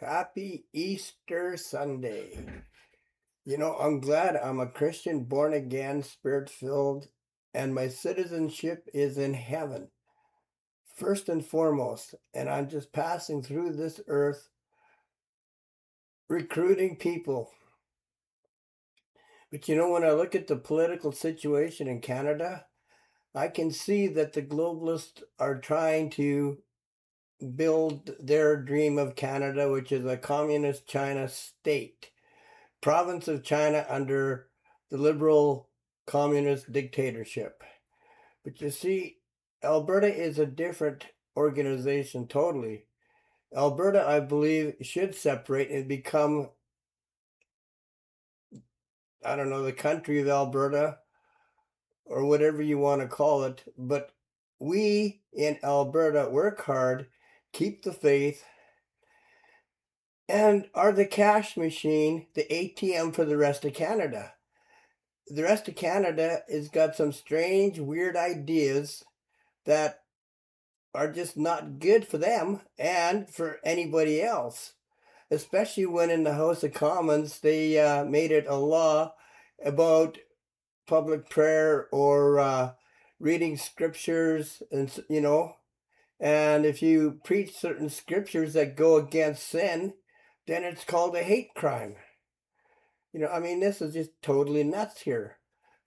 Happy Easter Sunday. I'm glad I'm a Christian, born again, spirit filled, and my citizenship is in heaven, first and foremost. And I'm just passing through this earth, recruiting people. But when I look at the political situation in Canada, I can see that the globalists are trying to build their dream of Canada, which is a communist China state. Province of China under the liberal communist dictatorship. But you see, Alberta is a different organization totally. Alberta, I believe, should separate and become, I don't know, the country of Alberta or whatever you want to call it. But we in Alberta work hard, keep the faith, and are the cash machine, the ATM for the rest of Canada. The rest of Canada has got some strange, weird ideas that are just not good for them and for anybody else. Especially when in the House of Commons they made it a law about public prayer or reading scriptures, and if you preach certain scriptures that go against sin, then it's called a hate crime. This is just totally nuts here.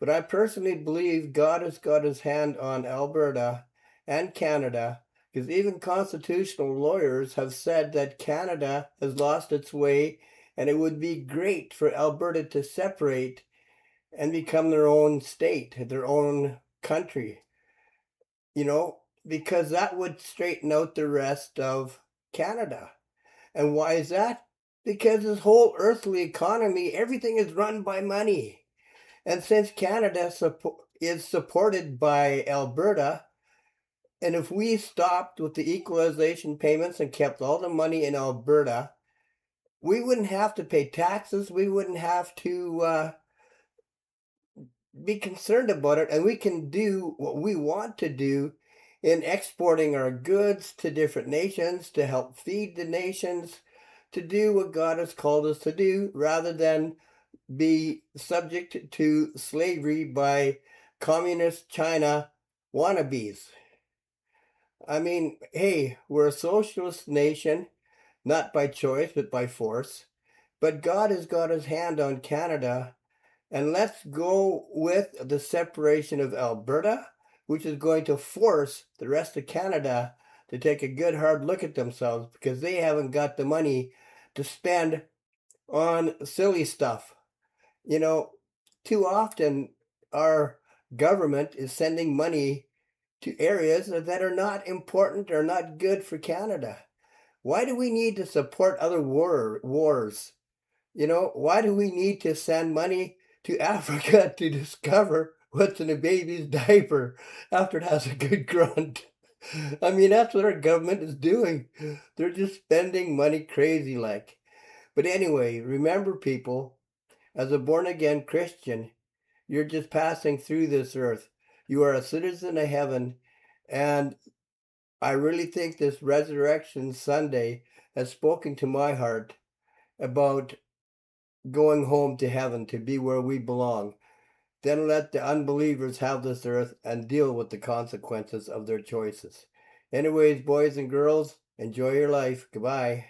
But I personally believe God has got his hand on Alberta and Canada, because even constitutional lawyers have said that Canada has lost its way and it would be great for Alberta to separate and become their own state, their own country, because that would straighten out the rest of Canada. And why is that? Because this whole earthly economy, everything is run by money. And since Canada is supported by Alberta, and if we stopped with the equalization payments and kept all the money in Alberta, we wouldn't have to pay taxes. We wouldn't have to be concerned about it. And we can do what we want to do in exporting our goods to different nations to help feed the nations, to do what God has called us to do, rather than be subject to slavery by communist China wannabes. Hey, we're a socialist nation, not by choice, but by force. But God has got his hand on Canada, and let's go with the separation of Alberta, which is going to force the rest of Canada to take a good hard look at themselves, because they haven't got the money to spend on silly stuff. Too often our government is sending money to areas that are not important or not good for Canada. Why do we need to support other wars? Why do we need to send money to Africa to discover what's in a baby's diaper after it has a good grunt? That's what our government is doing. They're just spending money crazy like. But anyway, remember, people, as a born again Christian, you're just passing through this earth. You are a citizen of heaven. And I really think this Resurrection Sunday has spoken to my heart about going home to heaven to be where we belong. Then let the unbelievers have this earth and deal with the consequences of their choices. Anyways, boys and girls, enjoy your life. Goodbye.